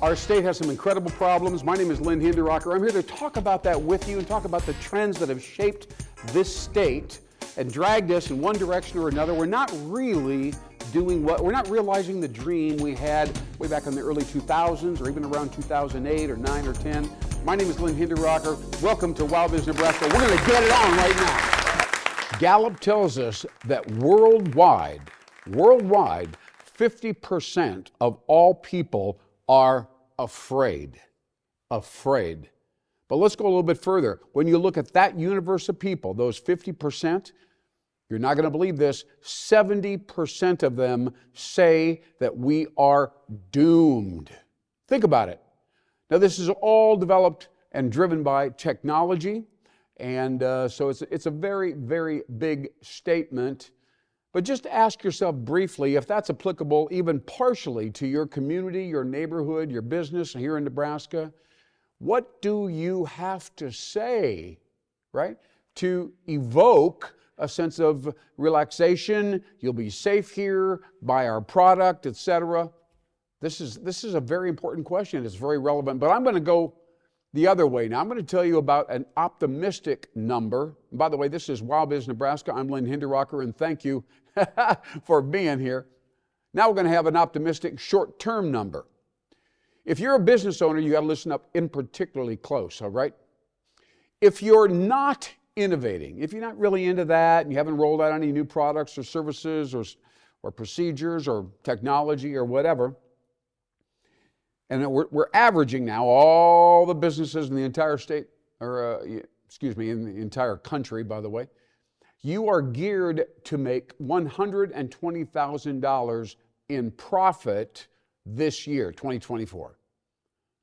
Our state has some incredible problems. My name is Lynn, Hinderaker. I'm here to talk about that with you and talk about the trends that have shaped this state and dragged us in one direction or another. We're not really we're not realizing the dream we had way back in the early 2000s or even around 2008 or 9 or 10. My name is Lynn Hinderaker. Welcome to WowBiz Nebraska. We're going to get it on right now. Gallup tells us that worldwide, 50% of all people are afraid. But let's go a little bit further. When you look at that universe of people, those 50%, you're not going to believe this, 70% of them say that we are doomed. Think about it. Now, this is all developed and driven by technology, and so it's a very, very big statement. But just ask yourself briefly if that's applicable even partially to your community, your neighborhood, your business here in Nebraska. What do you have to say, right, to evoke a sense of relaxation? You'll be safe here, buy our product, etc. This is a very important question. It's very relevant, but I'm going to go the other way now. I'm going to tell you about an optimistic number. And by the way, this is WowBiz Nebraska. I'm Lynn Hinderaker, and thank you for being here. Now we're going to have an optimistic short-term number. If you're a business owner, you got to listen up in particularly close, all right? If you're not innovating, if you're not really into that and you haven't rolled out any new products or services or procedures or technology or whatever, and we're averaging now all the businesses in the entire state, or in the entire country, by the way, you are geared to make $120,000 in profit this year, 2024.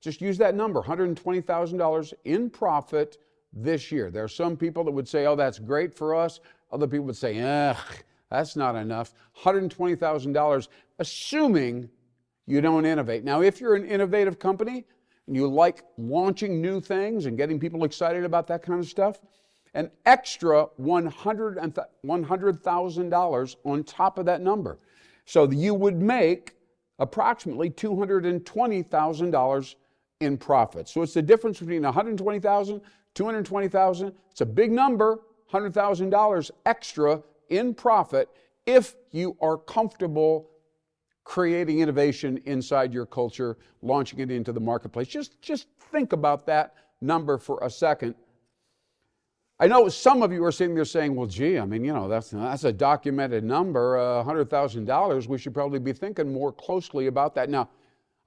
Just use that number, $120,000 in profit this year. There are some people that would say, oh, that's great for us. Other people would say, that's not enough. $120,000, assuming you don't innovate. Now, if you're an innovative company and you like launching new things and getting people excited about that kind of stuff, an extra $100,000 on top of that number. So you would make approximately $220,000 in profit. So it's the difference between $120,000, $220,000. It's a big number, $100,000 extra in profit if you are comfortable creating innovation inside your culture, launching it into the marketplace. Just think about that number for a second. I know some of you are sitting there saying, well, gee, I mean, that's a documented number, $100,000. We should probably be thinking more closely about that. Now,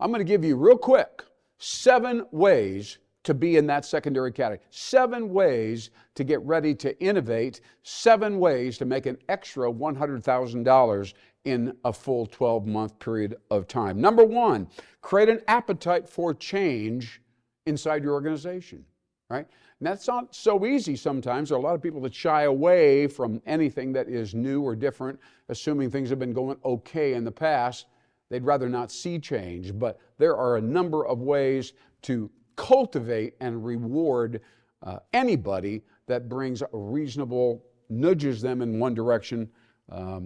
I'm going to give you real quick 7 ways to be in that secondary category. 7 ways to get ready to innovate. 7 ways to make an extra $100,000 in a full 12-month period of time. Number 1, create an appetite for change inside your organization, right? And that's not so easy sometimes. There are a lot of people that shy away from anything that is new or different, assuming things have been going okay in the past. They'd rather not see change. But there are a number of ways to cultivate and reward anybody that brings a reasonable, nudges them in one direction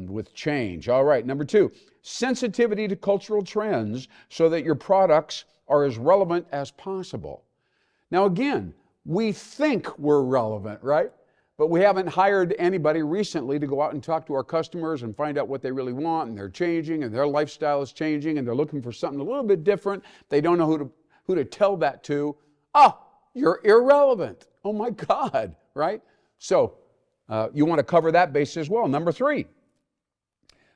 with change. All right, number 2, sensitivity to cultural trends so that your products are as relevant as possible. Now again, we think we're relevant, right? But we haven't hired anybody recently to go out and talk to our customers and find out what they really want, and they're changing, and their lifestyle is changing, and they're looking for something a little bit different. They don't know who to tell that to. You're irrelevant. Oh my God, right? So you want to cover that base as well. Number 3,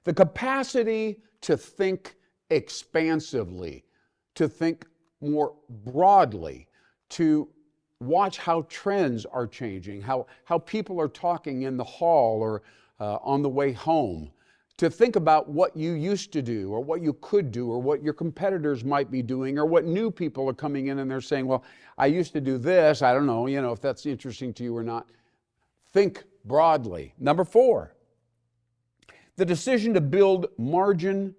the capacity to think expansively, to think more broadly, to watch how trends are changing, how people are talking in the hall or on the way home, to think about what you used to do or what you could do or what your competitors might be doing or what new people are coming in and they're saying, well, I used to do this. I don't know, if that's interesting to you or not. Think broadly. Number 4, the decision to build margin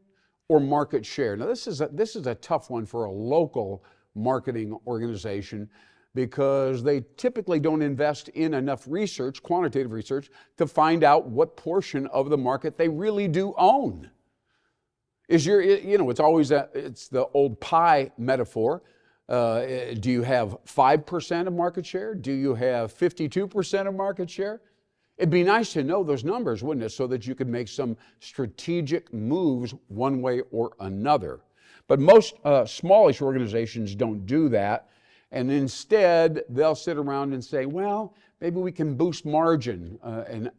or market share. Now, this is a tough one for a local marketing organization because they typically don't invest in enough research, quantitative research, to find out what portion of the market they really do own. It's always it's the old pie metaphor. Do you have 5% of market share? Do you have 52% of market share? It'd be nice to know those numbers, wouldn't it? So that you could make some strategic moves one way or another. But most smallish organizations don't do that. And instead, they'll sit around and say, well, maybe we can boost margin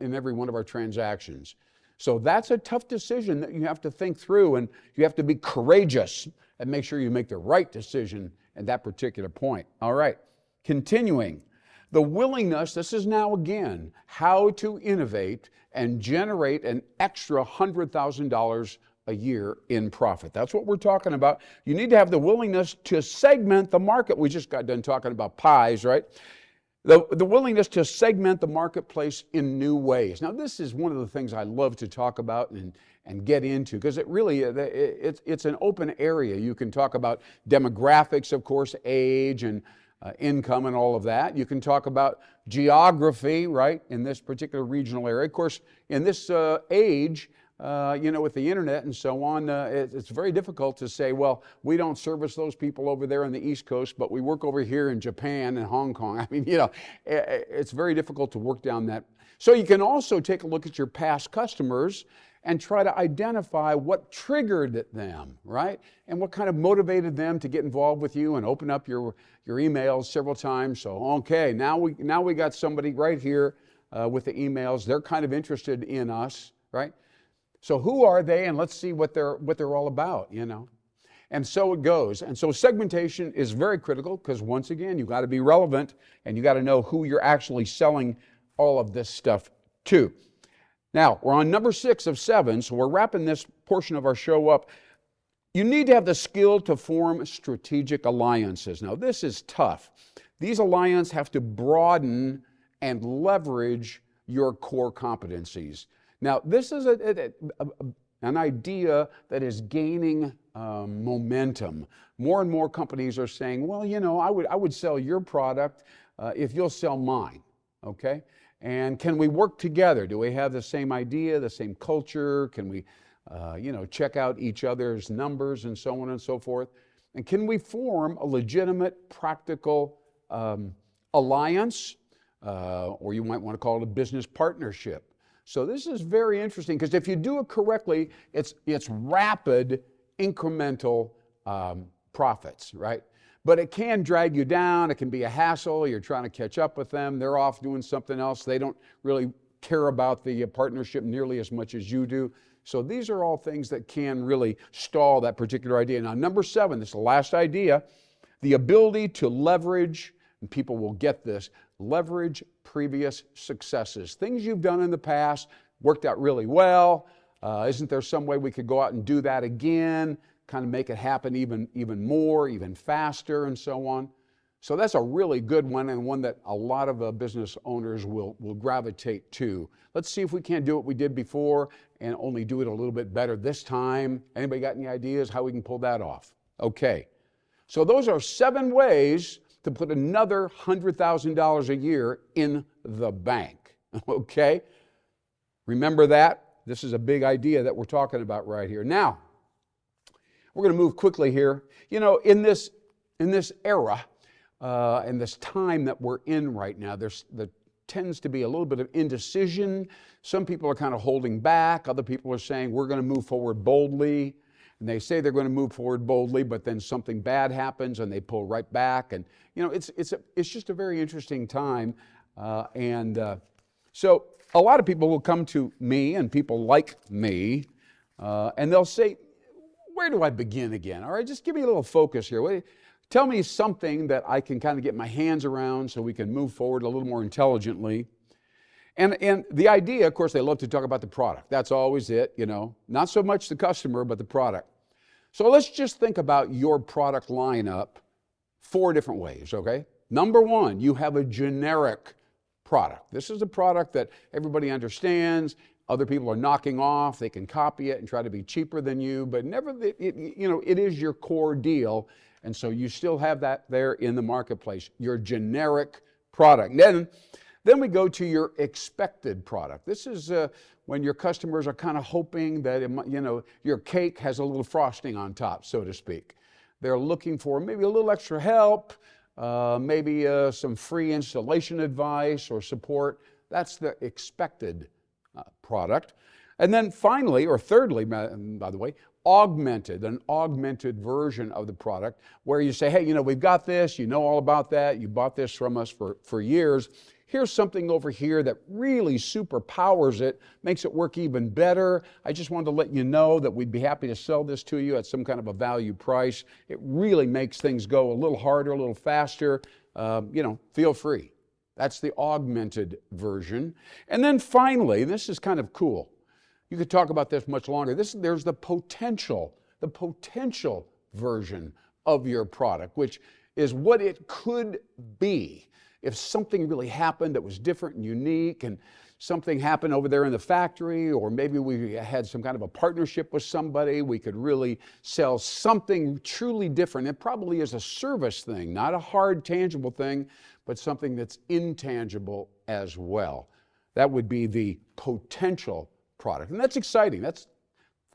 in every one of our transactions. So that's a tough decision that you have to think through, and you have to be courageous and make sure you make the right decision at that particular point. All right, continuing. The willingness, this is now again, how to innovate and generate an extra $100,000 a year in profit. That's what we're talking about. You need to have the willingness to segment the market. We just got done talking about pies, right? The willingness to segment the marketplace in new ways. Now, this is one of the things I love to talk about and get into, because it's an open area. You can talk about demographics, of course, age and income and all of that. You can talk about geography, right, in this particular regional area. Of course, in this age, with the internet and so on, it's very difficult to say, well, we don't service those people over there on the East Coast, but we work over here in Japan and Hong Kong. I mean, it's very difficult to work down that. So you can also take a look at your past customers and try to identify what triggered them, right? And what kind of motivated them to get involved with you and open up your emails several times. So, okay, now we got somebody right here with the emails. They're kind of interested in us, right? So who are they, and let's see what they're all about, And so it goes. And so segmentation is very critical, because once again, you've got to be relevant and you got to know who you're actually selling all of this stuff to. Now, we're on number 6 of 7, so we're wrapping this portion of our show up. You need to have the skill to form strategic alliances. Now, this is tough. These alliances have to broaden and leverage your core competencies. Now, this is an idea that is gaining momentum. More and more companies are saying, well, I would sell your product if you'll sell mine, okay? And can we work together? Do we have the same idea, the same culture? Can we, check out each other's numbers and so on and so forth? And can we form a legitimate, practical alliance? Or you might want to call it a business partnership. So this is very interesting, because if you do it correctly, it's rapid, incremental profits, right? But it can drag you down. It can be a hassle. You're trying to catch up with them. They're off doing something else. They don't really care about the partnership nearly as much as you do. So these are all things that can really stall that particular idea. Now, number 7, this is the last idea, the ability to leverage, and people will get this, leverage previous successes. Things you've done in the past, worked out really well. Isn't there some way we could go out and do that again, kind of make it happen even more, even faster, and so on? So that's a really good one, and one that a lot of business owners will gravitate to. Let's see if we can't do what we did before and only do it a little bit better this time. Anybody got any ideas how we can pull that off? Okay. So those are 7 ways to put another $100,000 a year in the bank, okay? Remember that? This is a big idea that we're talking about right here. Now, we're going to move quickly here. In this era, and this time that we're in right now, there tends to be a little bit of indecision. Some people are kind of holding back. Other people are saying, we're going to move forward boldly. And they say they're going to move forward boldly, but then something bad happens and they pull right back. And it's just a very interesting time. So a lot of people will come to me, and people like me, and they'll say, where do I begin again? All right, just give me a little focus here. Tell me something that I can kind of get my hands around so we can move forward a little more intelligently. And the idea, of course, they love to talk about the product. That's always it, Not so much the customer, but the product. So let's just think about your product lineup 4 different ways, okay? Number 1, you have a generic product. This is a product that everybody understands. Other people are knocking off. They can copy it and try to be cheaper than you, but it is your core deal. And so you still have that there in the marketplace, your generic product. Then we go to your expected product. This is when your customers are kind of hoping that your cake has a little frosting on top, so to speak. They're looking for maybe a little extra help, maybe some free installation advice or support. That's the expected product. And then finally, or thirdly, by the way, an augmented version of the product where you say, hey, we've got this, you know all about that, you bought this from us for years. Here's something over here that really superpowers it, makes it work even better. I just wanted to let you know that we'd be happy to sell this to you at some kind of a value price. It really makes things go a little harder, a little faster. Feel free. That's the augmented version. And then finally, this is kind of cool. You could talk about this much longer. There's the potential version of your product, which is what it could be if something really happened that was different and unique, and something happened over there in the factory, or maybe we had some kind of a partnership with somebody. We could really sell something truly different. It probably is a service thing, not a hard, tangible thing, but something that's intangible as well. That would be the potential product. And that's exciting. That's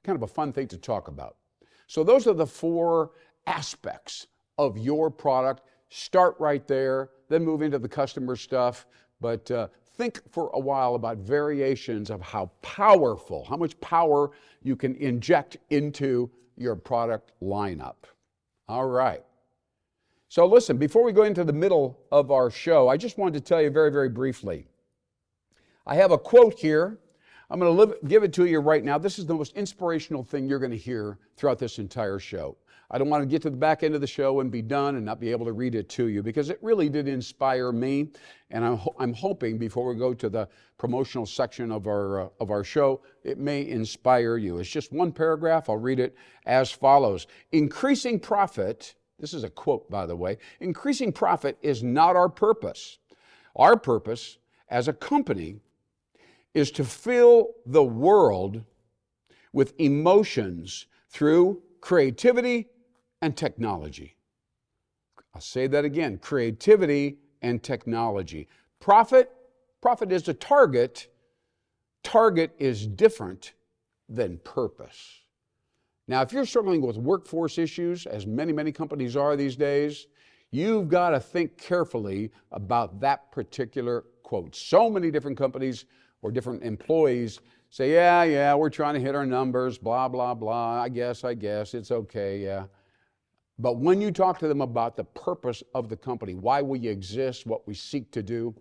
kind of a fun thing to talk about. So those are the 4 aspects of your product. Start right there, then move into the customer stuff. But think for a while about variations of how much power you can inject into your product lineup. All right. So listen, before we go into the middle of our show, I just wanted to tell you very, very briefly. I have a quote here. I'm going to give it to you right now. This is the most inspirational thing you're going to hear throughout this entire show. I don't want to get to the back end of the show and be done and not be able to read it to you, because it really did inspire me. And I'm hoping before we go to the promotional section of our show, it may inspire you. It's just one paragraph. I'll read it as follows. Increasing profit, this is a quote, by the way, increasing profit is not our purpose. Our purpose as a company is to fill the world with emotions through creativity and technology. I'll say that again, creativity and technology. Profit is a target. Target is different than purpose. Now, if you're struggling with workforce issues, as many, many companies are these days, you've got to think carefully about that particular quote. So many different companies or different employees say, yeah, we're trying to hit our numbers, blah, blah, blah, I guess, it's okay, yeah. But when you talk to them about the purpose of the company, why we exist, what we seek to do,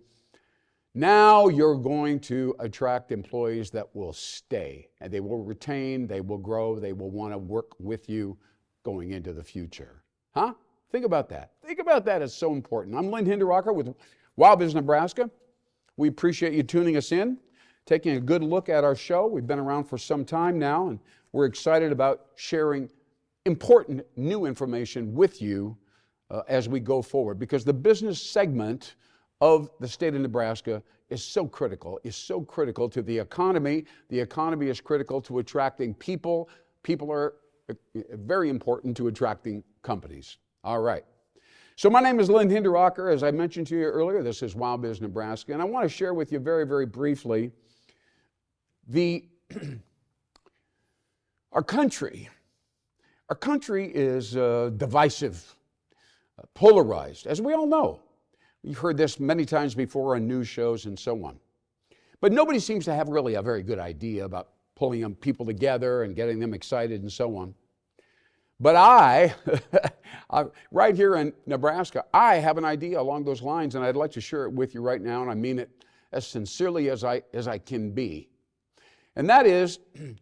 now you're going to attract employees that will stay, and they will retain, they will grow, they will want to work with you going into the future. Huh? Think about that. Think about that. It's so important. I'm Lynn Hinderaker with WowBiz Nebraska. We appreciate you tuning us in, taking a good look at our show. We've been around for some time now, and we're excited about sharing important new information with you as we go forward, because the business segment of the state of Nebraska is so critical to the economy. The economy is critical to attracting people. People are very important to attracting companies. All right. So my name is Lynn Hinderaker. As I mentioned to you earlier, this is WowBiz Nebraska, and I want to share with you very, very briefly our country is divisive, polarized, as we all know. You've heard this many times before on news shows and so on. But nobody seems to have really a very good idea about pulling people together and getting them excited and so on. But I right here in Nebraska, I have an idea along those lines, and I'd like to share it with you right now, and I mean it as sincerely as I can be. And that is,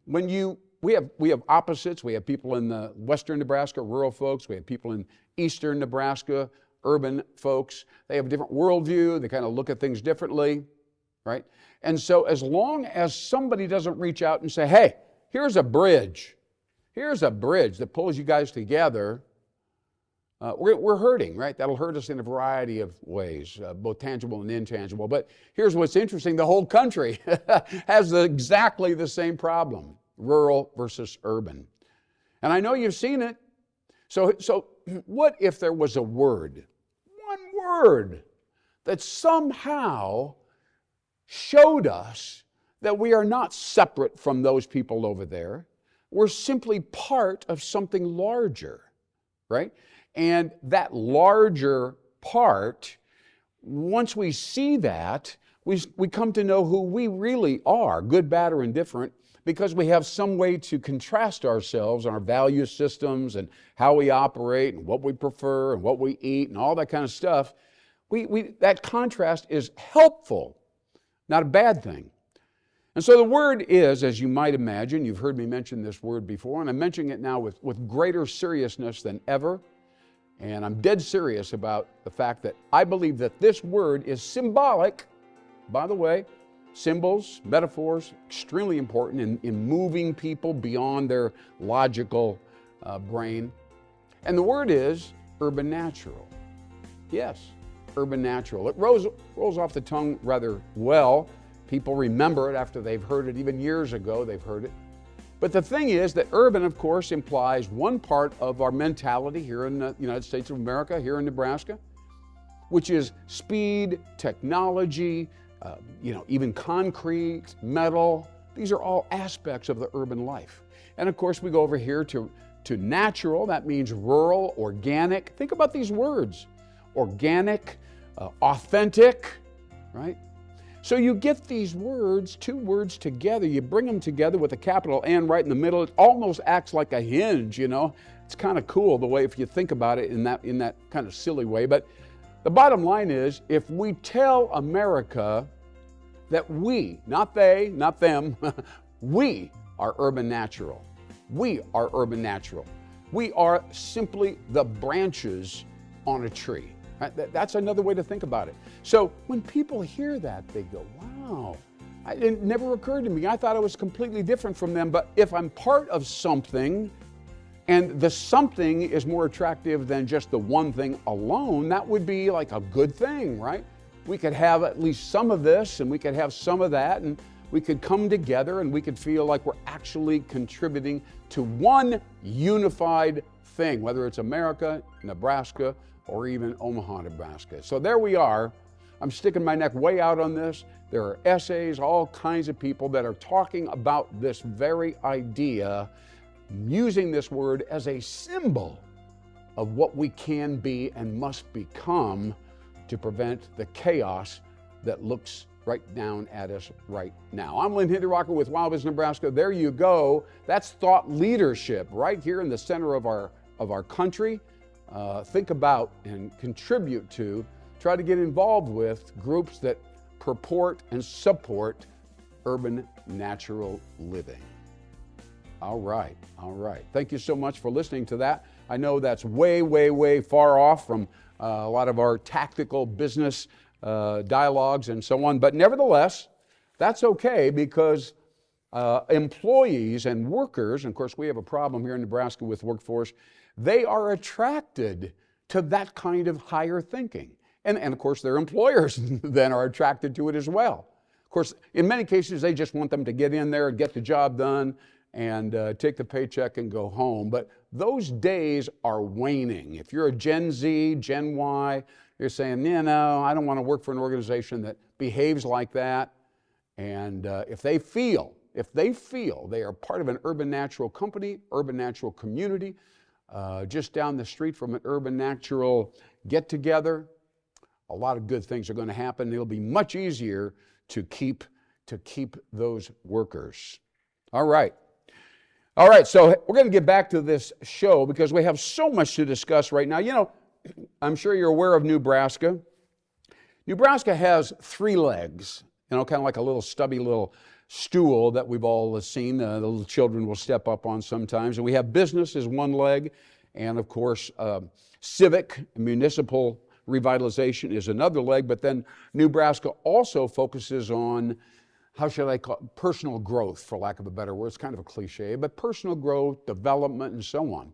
we have opposites. We have people in the western Nebraska, rural folks. We have people in eastern Nebraska, urban folks. They have a different worldview. They kind of look at things differently, right? And so as long as somebody doesn't reach out and say, hey, here's a bridge that pulls you guys together, we're hurting, right? That'll hurt us in a variety of ways, both tangible and intangible. But here's what's interesting. The whole country has exactly the same problem, rural versus urban. And I know you've seen it. So what if there was one word that somehow showed us that we are not separate from those people over there. We're simply part of something larger, right? And that larger part, once we see that, we come to know who we really are, good, bad, or indifferent, because we have some way to contrast ourselves on our value systems and how we operate and what we prefer and what we eat and all that kind of stuff. That contrast is helpful, not a bad thing. And so the word is, as you might imagine, you've heard me mention this word before, and I'm mentioning it now with greater seriousness than ever. And I'm dead serious about the fact that I believe that this word is symbolic. By the way, symbols, metaphors, extremely important in moving people beyond their logical brain. And the word is urban natural. Yes, urban natural. It rolls off the tongue rather well. People remember it after they've heard it. Even years ago, they've heard it. But the thing is that urban, of course, implies one part of our mentality here in the United States of America, here in Nebraska, which is speed, technology, even concrete, metal. These are all aspects of the urban life. And of course, we go over here to natural. That means rural, organic. Think about these words: organic, authentic, right? So you get these words, two words together, you bring them together with a capital N right in the middle. It almost acts like a hinge, It's kind of cool the way, if you think about it in that kind of silly way. But the bottom line is, if we tell America that we, not they, not them, we are urban natural. We are urban natural. We are simply the branches on a tree. Right? That's another way to think about it. So when people hear that, they go, wow, it never occurred to me. I thought I was completely different from them. But if I'm part of something, and the something is more attractive than just the one thing alone, that would be like a good thing, right? We could have at least some of this, and we could have some of that, and we could come together, and we could feel like we're actually contributing to one unified thing, whether it's America, Nebraska, or even Omaha, Nebraska. So there we are. I'm sticking my neck way out on this. There are essays, all kinds of people that are talking about this very idea, using this word as a symbol of what we can be and must become to prevent the chaos that looks right down at us right now. I'm Lynn Hinderaker with WowBiz Nebraska. There you go. That's thought leadership right here in the center of our country. Think about and contribute to, try to get involved with groups that purport and support urban natural living. All right. Thank you so much for listening to that. I know that's way, way, way far off from a lot of our tactical business dialogues and so on, but nevertheless, that's okay, because employees and workers, and of course we have a problem here in Nebraska with workforce, they are attracted to that kind of higher thinking. And of course their employers then are attracted to it as well. Of course, in many cases they just want them to get in there and get the job done and take the paycheck and go home. But those days are waning. If you're a Gen Z, Gen Y, you're saying, I don't want to work for an organization that behaves like that. And if they feel they are part of an urban natural company, urban natural community, just down the street from an urban natural get-together, a lot of good things are going to happen. It'll be much easier to keep those workers. All right, so we're going to get back to this show because we have so much to discuss right now. I'm sure you're aware of Nebraska. Nebraska has three legs, kind of like a little stubby little stool that we've all seen. The little children will step up on sometimes. And we have business as one leg, and of course, civic, municipal revitalization is another leg. But then Nebraska also focuses on, how should I call it, personal growth, for lack of a better word. It's kind of a cliche, but personal growth, development, and so on.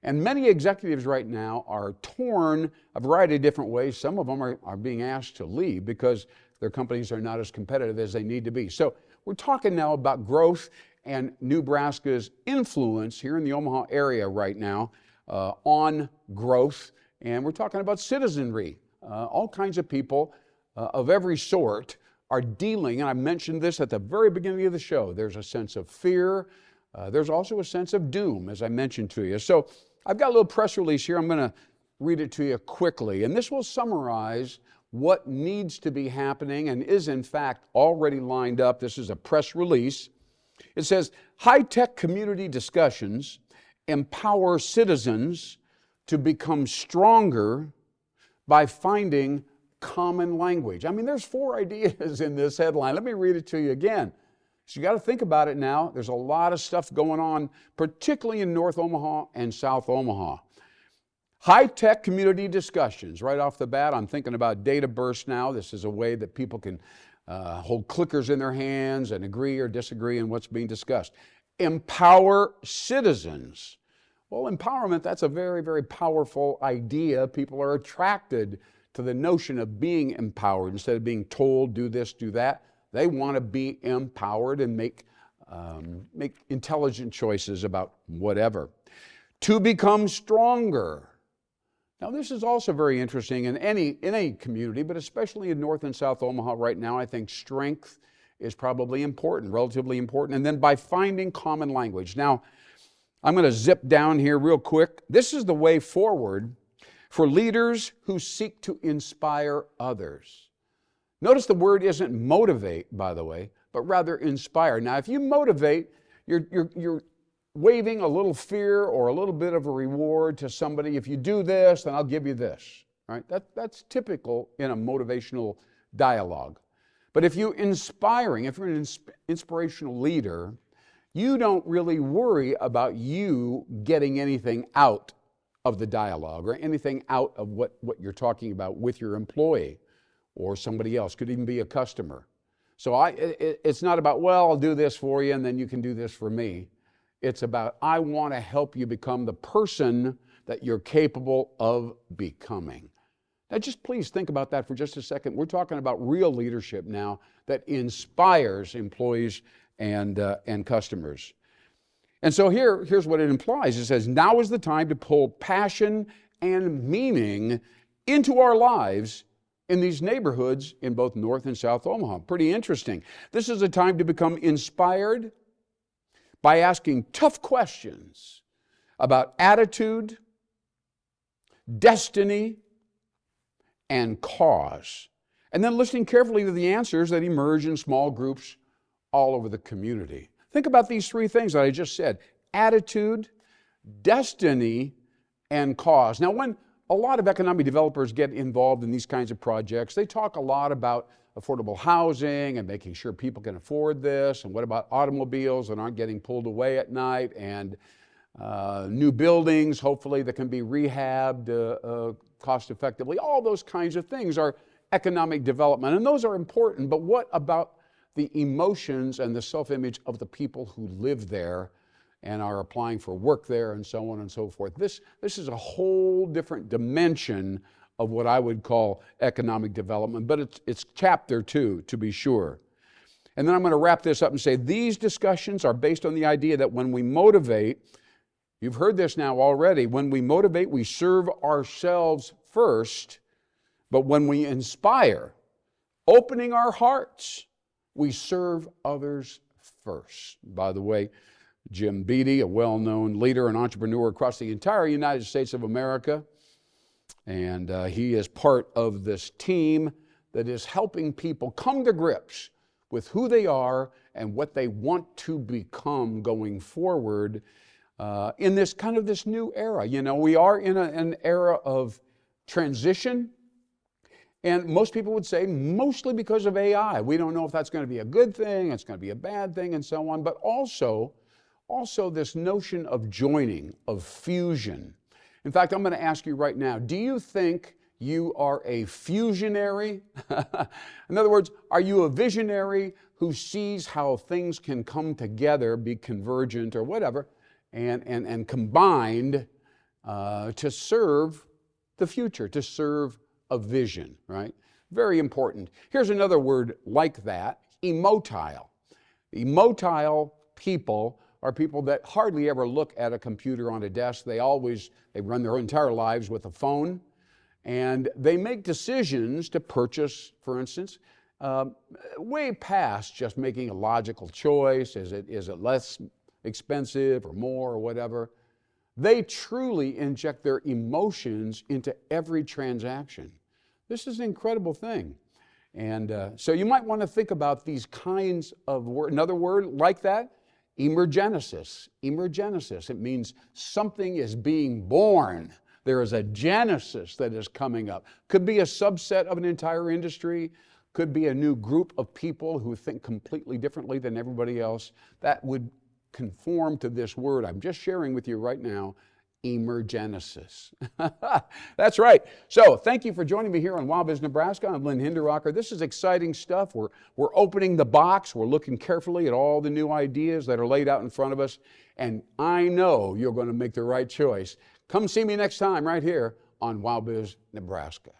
And many executives right now are torn a variety of different ways. Some of them are being asked to leave because their companies are not as competitive as they need to be. So we're talking now about growth and Nebraska's influence here in the Omaha area right now on growth. And we're talking about citizenry, all kinds of people of every sort are dealing, and I mentioned this at the very beginning of the show, there's a sense of fear. There's also a sense of doom, as I mentioned to you. So I've got a little press release here. I'm going to read it to you quickly. And this will summarize what needs to be happening and is, in fact, already lined up. This is a press release. It says, high-tech community discussions empower citizens to become stronger by finding common language. I mean, there's 4 ideas in this headline. Let me read it to you again. So you got to think about it now. There's a lot of stuff going on, particularly in North Omaha and South Omaha. High-tech community discussions. Right off the bat, I'm thinking about data bursts now. This is a way that people can hold clickers in their hands and agree or disagree on what's being discussed. Empower citizens. Well, empowerment, that's a very, very powerful idea. People are attracted to the notion of being empowered. Instead of being told, do this, do that, they want to be empowered and make intelligent choices about whatever. To become stronger. Now, this is also very interesting in any community, but especially in North and South Omaha right now. I think strength is probably important, relatively important. And then by finding common language. Now, I'm going to zip down here real quick. This is the way forward for leaders who seek to inspire others. Notice the word isn't motivate, by the way, but rather inspire. Now, if you motivate, you're waving a little fear or a little bit of a reward to somebody. If you do this, then I'll give you this. Right? That's typical in a motivational dialogue. But if you're an inspirational leader, you don't really worry about you getting anything out of the dialogue or anything out of what you're talking about with your employee or somebody else. Could even be a customer. So it's not about, well, I'll do this for you and then you can do this for me. It's about, I want to help you become the person that you're capable of becoming. Now, just please think about that for just a second. We're talking about real leadership now that inspires employees and customers. And so here's what it implies. It says, now is the time to pull passion and meaning into our lives in these neighborhoods in both North and South Omaha. Pretty interesting. This is a time to become inspired by asking tough questions about attitude, destiny, and cause. And then listening carefully to the answers that emerge in small groups all over the community. Think about these 3 things that I just said: attitude, destiny, and cause. Now, when a lot of economic developers get involved in these kinds of projects, they talk a lot about affordable housing and making sure people can afford this, and what about automobiles that aren't getting pulled away at night, and new buildings, hopefully, that can be rehabbed cost effectively. All those kinds of things are economic development, and those are important, but what about the emotions and the self-image of the people who live there and are applying for work there and so on and so forth? This is a whole different dimension of what I would call economic development, but it's chapter 2, to be sure. And then I'm going to wrap this up and say these discussions are based on the idea that when we motivate, you've heard this now already, when we motivate, we serve ourselves first, but when we inspire, opening our hearts, we serve others first. By the way, Jim Beatty, a well-known leader and entrepreneur across the entire United States of America, and he is part of this team that is helping people come to grips with who they are and what they want to become going forward in this kind of this new era. You know, we are in an era of transition. And most people would say mostly because of AI. We don't know if that's going to be a good thing, it's going to be a bad thing, and so on. But also this notion of joining, of fusion. In fact, I'm going to ask you right now, do you think you are a fusionary? In other words, are you a visionary who sees how things can come together, be convergent or whatever, and combined to serve the future, to serve a vision, right? Very important. Here's another word like that, emotile. Emotile people are people that hardly ever look at a computer on a desk. They run their entire lives with a phone, and they make decisions to purchase, for instance, way past just making a logical choice. Is it less expensive or more or whatever? They truly inject their emotions into every transaction. This is an incredible thing. And so you might want to think about these kinds of words. Another word like that, emergenesis. Emergenesis. It means something is being born. There is a genesis that is coming up. Could be a subset of an entire industry. Could be a new group of people who think completely differently than everybody else. That would conform to this word I'm just sharing with you right now, emergenesis. That's right. So thank you for joining me here on WowBiz Nebraska. I'm Lynn Hinderaker. This is exciting stuff. We're opening the box. We're looking carefully at all the new ideas that are laid out in front of us. And I know you're going to make the right choice. Come see me next time right here on WowBiz Nebraska.